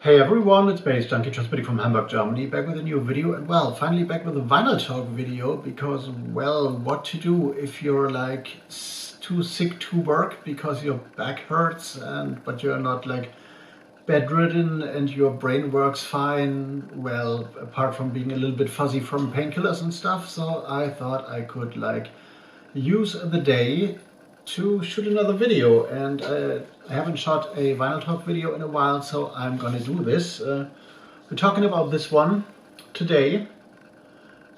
Hey everyone, it's baze.djunkiii transmitting from Hamburg, Germany, back with a new video, and well, finally back with a vinyl talk video, because, well, what to do if you're like too sick to work because your back hurts, but you're not like bedridden and your brain works fine, well, apart from being a little bit fuzzy from painkillers and stuff. So I thought I could like use the day to shoot another video, and I haven't shot a vinyl talk video in a while, so I'm gonna do this. We're talking about this one today,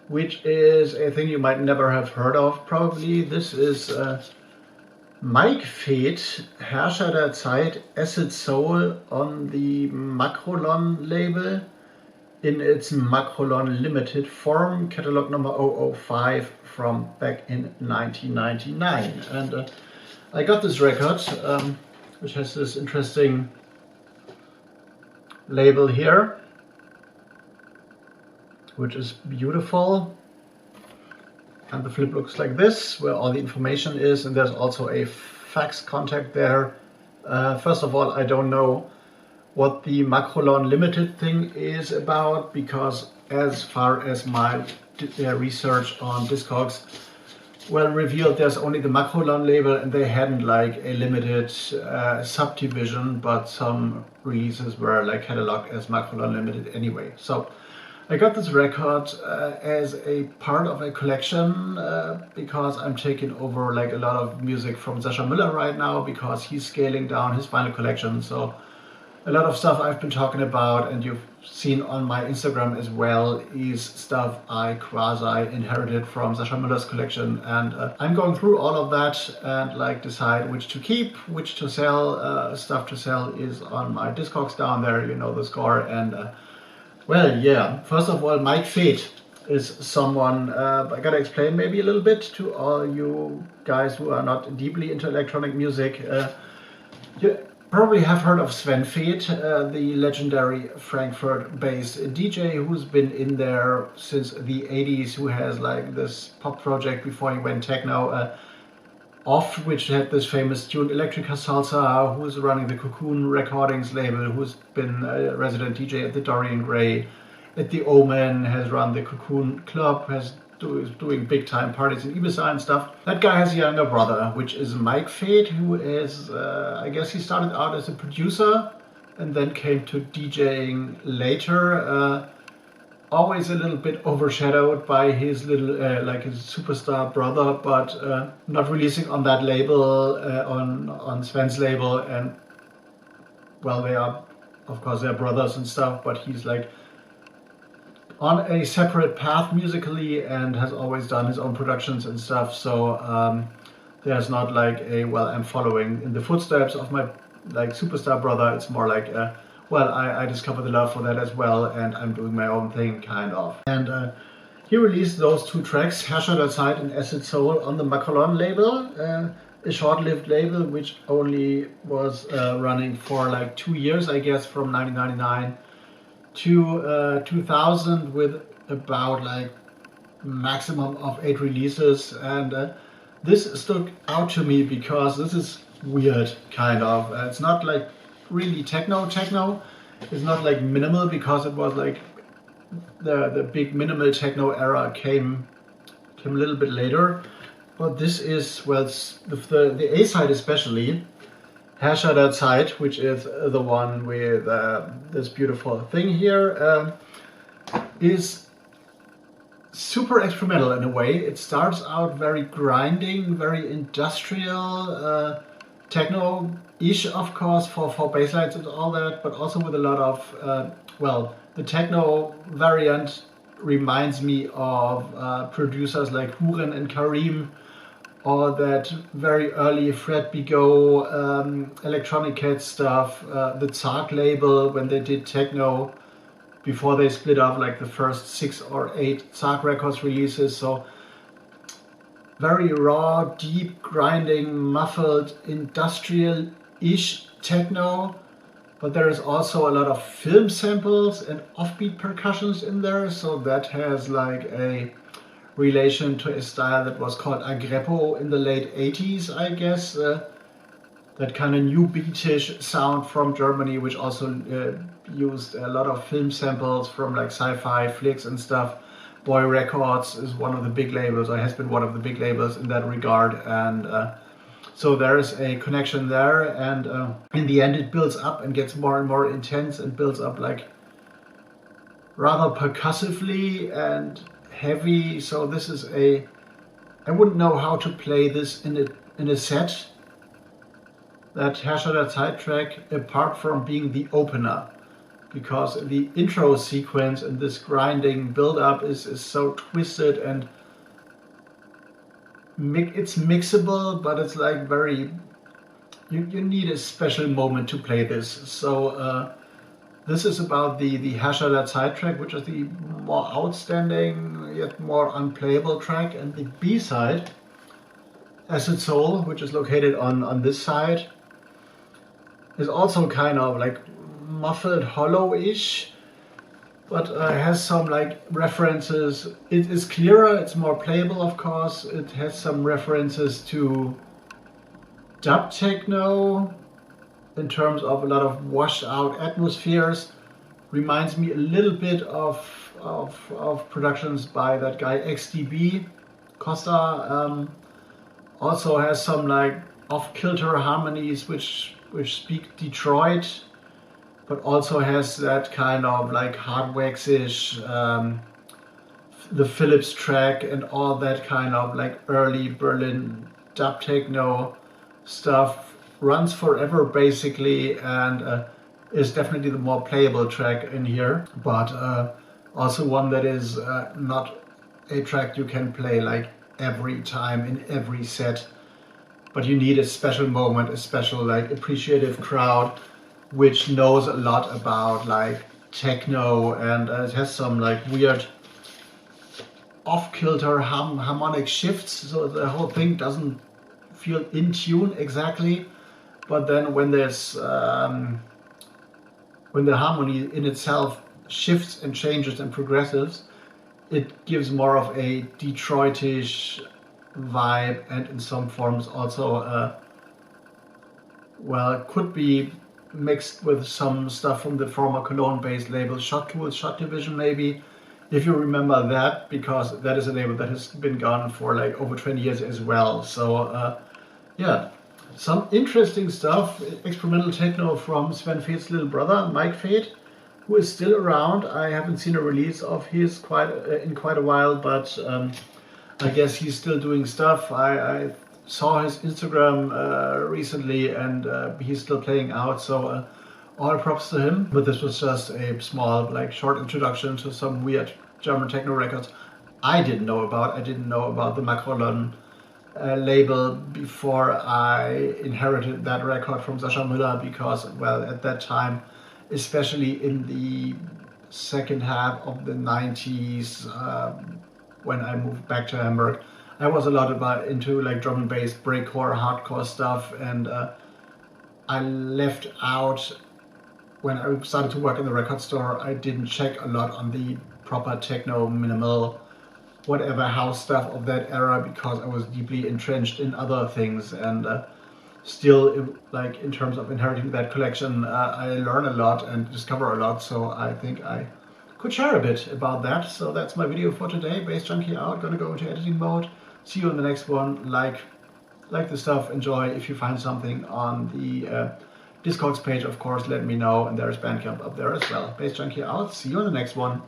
which is a thing you might never have heard of probably. This is vaeth, Herrscher der Zeit, Acid Soul on the Macrolon label in its Macrolon limited form, catalog number 005 from back in 1999. And I got this record, which has this interesting label here, which is beautiful. And the flip looks like this, where all the information is, and there's also a fax contact there. First of all, I don't know what the Macrolon limited thing is about, because as far as my research on Discogs revealed, there's only the Macrolon label, and they hadn't like a limited subdivision, but some releases were like cataloged as Macrolon limited anyway. So I got this record as a part of a collection because I'm taking over like a lot of music from Sascha Müller right now, because he's scaling down his vinyl collection. So a lot of stuff I've been talking about, and you've seen on my Instagram as well, is stuff I quasi-inherited from Sascha Müller's collection. And I'm going through all of that and like decide which to keep, which to sell. Stuff to sell is on my Discogs down there, you know the score. And well, yeah, first of all, vaeth is someone I gotta explain maybe a little bit to all you guys who are not deeply into electronic music. You probably have heard of Sven, the legendary Frankfurt-based DJ who's been in there since the 80s, who has like this pop project before he went techno, off which had this famous tune Electrica Salsa, who's running the Cocoon Recordings label, who's been a resident DJ at the Dorian Gray, at the Omen, has run the Cocoon Club, is doing big time parties in Ibiza and stuff. That guy has a younger brother, which is vaeth, who is, I guess he started out as a producer and then came to DJing later. Always a little bit overshadowed by his little, like his superstar brother, but not releasing on that label, on Sven's label. And well, they are, of course, they're brothers and stuff, but he's like on a separate path musically and has always done his own productions and stuff. So there's not like a, well, I'm following in the footsteps of my like superstar brother. It's more like well, I discovered the love for that as well, and I'm doing my own thing, kind of. And he released those two tracks, Herrscher der Zeit and Acid Soul, on the Macrolon label, a short-lived label which only was running for like 2 years, I guess, from 1999 to 2000, with about like maximum of 8 releases. And this stuck out to me because this is weird, kind of. It's not like really techno. It's not like minimal, because it was like the big minimal techno era came a little bit later. But this is, well, the A side especially, Herrscher der Zeit, which is the one with this beautiful thing here, is super experimental in a way. It starts out very grinding, very industrial, techno-ish, of course, for bass lines and all that, but also with a lot of, well, the techno variant reminds me of producers like Huren and Karim, or that very early Fred Bigot, Electronic Cat stuff, the Zark label when they did techno, before they split up like the first 6 or 8 Zark Records releases. So very raw, deep, grinding, muffled, industrial-ish techno, but there is also a lot of film samples and offbeat percussions in there, so that has like a relation to a style that was called Agreppo in the late 80s, I guess. that kind of new beatish sound from Germany, which also used a lot of film samples from like sci-fi flicks and stuff. Boy Records is one of the big labels, or has been one of the big labels in that regard, and so there is a connection there, and in the end it builds up and gets more and more intense and builds up like rather percussively and heavy. So this is I wouldn't know how to play this in a set, that Herrscher der Zeit track, apart from being the opener, because the intro sequence and this grinding build-up is so twisted, and it's mixable, but it's like very, you need a special moment to play this. So this is about the Herrscher der Zeit track, which is the more outstanding yet more unplayable track, and the B-side, Acid Soul, which is located on this side, is also kind of like muffled, hollow-ish, but has some like references. It is clearer, it's more playable, of course. It has some references to dub techno in terms of a lot of washed out atmospheres. Reminds me a little bit of productions by that guy XDB Costa. Also has some like off-kilter harmonies which speak Detroit, but also has that kind of like hard wax-ish, the Philips track and all that kind of like early Berlin dub techno stuff. Runs forever basically, and is definitely the more playable track in here, but also one that is not a track you can play like every time in every set, but you need a special moment, a special like appreciative crowd which knows a lot about like techno, and it has some like weird off-kilter harmonic shifts, so the whole thing doesn't feel in tune exactly. But then when there's when the harmony in itself shifts and changes and progresses, it gives more of a Detroitish vibe, and in some forms also well, could be mixed with some stuff from the former Cologne-based label Shot Tools, Shot Division maybe, if you remember that, because that is a label that has been gone for like over 20 years as well. So yeah. Some interesting stuff, experimental techno from Sven Vaeth's little brother, Mike Vaeth, who is still around. I haven't seen a release of his in quite a while, but I guess he's still doing stuff. I saw his Instagram recently, and he's still playing out, so all props to him. But this was just a small, like, short introduction to some weird German techno records I didn't know about. I didn't know about the Macron label before I inherited that record from Sascha Müller, because, well, at that time, especially in the second half of the 90s, when I moved back to Hamburg, I was a lot into like drum and bass, breakcore, hardcore stuff, and I left out when I started to work in the record store. I didn't check a lot on the proper techno, minimal, whatever house stuff of that era, because I was deeply entrenched in other things, and still, like, in terms of inheriting that collection, I learn a lot and discover a lot, so I think I could share a bit about that. So that's my video for today. Bass Junkie out, gonna go into editing mode. See you in the next one. Like the stuff, enjoy. If you find something on the Discogs page, of course, let me know, and there's BANDCAMP up there as well. Bass Junkie out, see you in the next one.